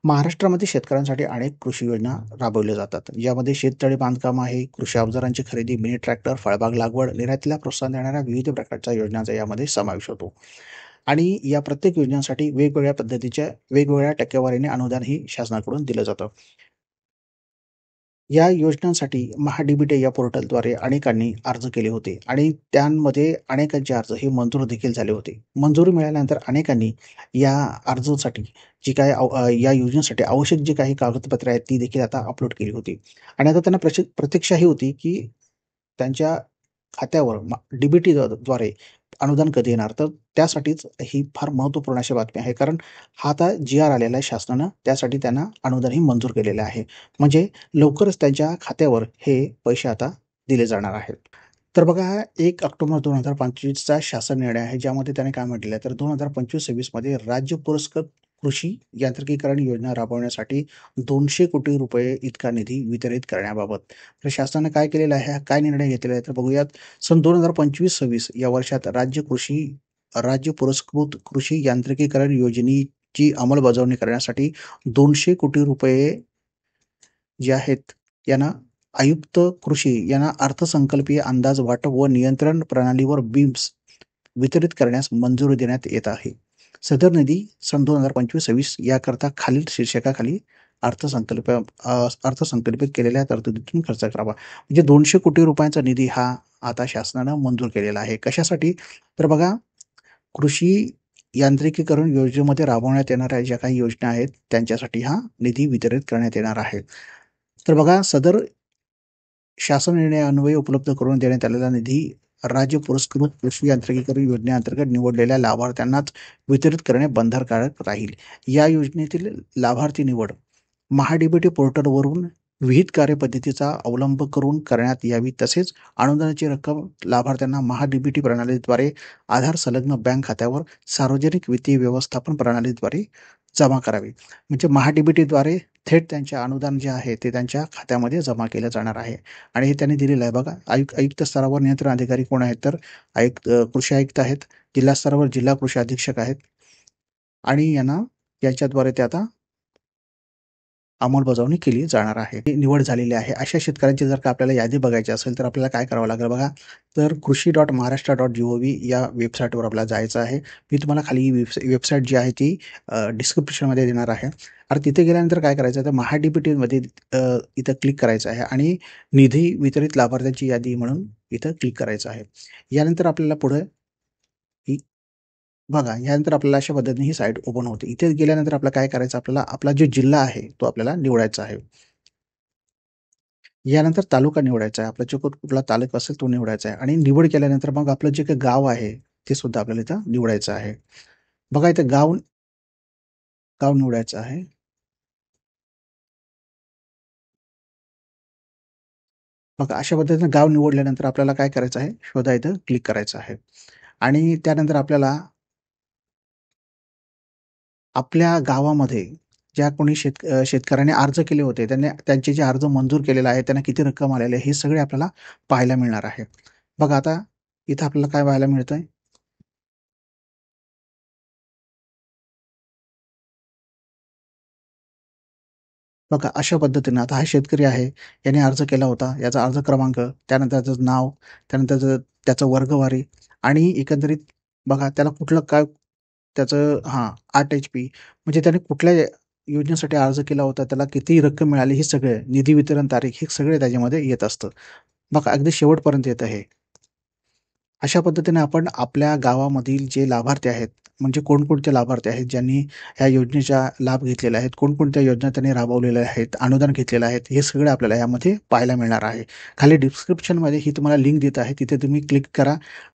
महाराष्ट्रामध्ये शेतकऱ्यांसाठी अनेक कृषी योजना राबवल्या जातात. यामध्ये शेततळे बांधकाम आहे, कृषी अवजारांची खरेदी, मिनी ट्रॅक्टर, फळबाग लागवड, निर्यातीला प्रोत्साहन देणाऱ्या विविध प्रकारच्या योजनांचा यामध्ये समावेश होतो. आणि या प्रत्येक योजनांसाठी वेगवेगळ्या पद्धतीच्या वेगवेगळ्या टक्केवारीने अनुदान ही शासनाकडून दिलं जातं. या योजनांसाठी महा-डी-बी-टी या पोर्टलद्वारे अनेकांनी अर्ज केले होते आणि त्यांमध्ये अनेकांचे अर्ज हे मंजूर देखील झाले होते. मंजुरी मिळाल्यानंतर अनेकांनी या अर्जासाठी या योजनेसाठी आवश्यक जी काही कागदपत्रे आहेत, ती देखील आता अपलोड केली होती. आणि आता त्यांना प्रतीक्षा ही होती, की त्यांच्या खात्यावर डी-बी-टी द्वारे अनुदान कधी येणार? तर त्यासाठीच ही फार महत्त्वपूर्ण अशी बातमी आहे. कारण हा आता जी-आर आलेला आहे शासनानं, त्यासाठी त्यांना अनुदानही मंजूर केलेलं आहे. म्हणजे लवकरच त्यांच्या खात्यावर हे पैसे आता दिले जाणार आहेत. तर बघा हा 1 ऑक्टोबर 2025 चा शासन निर्णय आहे, ज्यामध्ये त्याने काय म्हटलेलं आहे, तर 2025-26 मध्ये राज्य पुरस्कृत कृषी यांत्रिकीकरण योजना राबवण्यासाठी 200 कोटी रुपये इतका निधी वितरित करण्याबाबत. तर शासनाने काय केलेलं आहे, काय निर्णय घेतलेला आहे, तर बघूयात. सन 2025-26 या वर्षात राज्य पुरस्कृत कृषी यांत्रिकीकरण योजनेची अंमलबजावणी करण्यासाठी 200 कोटी रुपये जे आहेत, यांना आयुक्त कृषी यांना अर्थसंकल्पीय अंदाज वाटप व नियंत्रण प्रणालीवर बीम्स वितरित करण्यास मंजुरी देण्यात येत आहे. सदर निधी सन 2025-26 याकरता खालील शीर्षकाखाली अर्थसंकल्पित केलेल्या तरतुदीतून खर्च करावा. म्हणजे 200 कोटी रुपयांचा निधी हा आता शासनानं मंजूर केलेला आहे. कशासाठी? तर बघा, कृषी यांत्रिकीकरण योजनेमध्ये राबवण्यात येणाऱ्या ज्या काही योजना आहेत, त्यांच्यासाठी हा निधी वितरित करण्यात येणार आहे. तर बघा, सदर शासन निर्णयान्वये उपलब्ध करून देण्यात आलेला निधी राज्य पुरस्कृत कृषी यांत्रिकीकरण योजनेअंतर्गत निवडलेल्या लाभार्थ्यांनाच वितरित करणे बंधनकारक राहील. या योजनेतील लाभार्थी निवड महा-डी-बी-टी पोर्टलवरून विहित कार्यपद्धतीचा अवलंब करून करण्यात यावी. तसेच अनुदानाची रक्कम लाभार्थ्यांना महा-डी-बी-टी प्रणालीद्वारे आधार संलग्न बँक खात्यावर सार्वजनिक वित्तीय व्यवस्थापन प्रणालीद्वारे जमा करावी. म्हणजे महा-डी-बी-टीद्वारे थेट त्यांचे अनुदान जे आहे ते त्यांच्या खात्यामध्ये जमा केलं जाणार आहे. आणि हे त्यांनी दिलेलं आहे बघा. आयुक्त स्तरावर नियंत्रण अधिकारी कोण आहेत? तर कृषी आयुक्त आहेत. जिल्हा स्तरावर जिल्हा कृषी अधीक्षक आहेत. आणि याच्याद्वारे ते आता अंमलबजावणी केली जाणार आहे. निवड झालेली आहे. अशा शेतकऱ्यांची जर का आपल्याला यादी बघायची असेल, तर आपल्याला काय करावं लागेल बघा. तर कृषी.महाराष्ट्र.gov या वेबसाईटवर आपल्याला जायचं आहे. मी तुम्हाला खाली ही वेबसाईट जी आहे ती डिस्क्रिप्शनमध्ये देणार आहे. आणि तिथे गेल्यानंतर काय करायचं आहे, तर महा-डी-बी-टीमध्ये इथं क्लिक करायचं आहे आणि निधी वितरित लाभार्थ्यांची यादी म्हणून इथं क्लिक करायचं आहे. यानंतर आपल्याला पुढं बघा, यानंतर आपल्याला अशा पद्धतीने ही साईट ओपन होते. इथे गेल्यानंतर आपल्याला काय करायचं, आपल्याला आपला जो जिल्हा आहे, तो आपल्याला निवडायचा आहे. यानंतर तालुका निवडायचा आहे. आपला जो कुठला तालुका असेल तो निवडायचा आहे आणि निवड केल्यानंतर मग आपलं जे काही गाव आहे, ते सुद्धा आपल्याला इथं निवडायचं आहे. बघा, इथं गाव गाव निवडायचं आहे. बघा, अशा पद्धतीने गाव निवडल्यानंतर आपल्याला काय करायचं आहे, शोधा इथं क्लिक करायचं आहे. आणि त्यानंतर आपल्याला आपल्या गावामध्ये ज्या कोणी शेतकऱ्याने अर्ज केले होते, त्यांचे जे अर्ज मंजूर केलेले आहे, त्यांना किती रक्कम आलेली आहे, हे सगळे आपल्याला पाहायला मिळणार आहे. बघा, आता इथं आपल्याला काय पाहायला मिळतंय? बघा, अशा पद्धतीने आता हा शेतकरी आहे, याने अर्ज केला होता. याचा अर्ज क्रमांक, त्यानंतर त्याचं नाव, त्यानंतर त्याचं वर्गवारी आणि एकंदरीत बघा त्याला कुठलं काय त्याचं 8 एच-पी म्हणजे त्याने कुठल्या योजनेसाठी अर्ज केला होता, त्याला किती रक्कम मिळाली, हे सगळे निधी वितरण तारीख हे सगळे त्याच्यामध्ये येत असतं. बघा, अगदी शेवटपर्यंत येतं हे. अशा पद्धतीने आपण आपल्या गावामधील जे लाभार्थी आहेत, म्हणजे कोणकोणते लाभार्थी आहेत, ज्यांनी ह्या योजनेचा लाभ घेतलेला आहे, कोणकोणत्या योजना त्यांनी राबवलेल्या आहेत, अनुदान घेतलेलं आहे, हे सगळं आपल्याला यामध्ये पाहायला मिळणार आहे. खाली डिस्क्रिप्शनमध्ये ही तुम्हाला लिंक देत आहे. तिथे तुम्ही क्लिक करा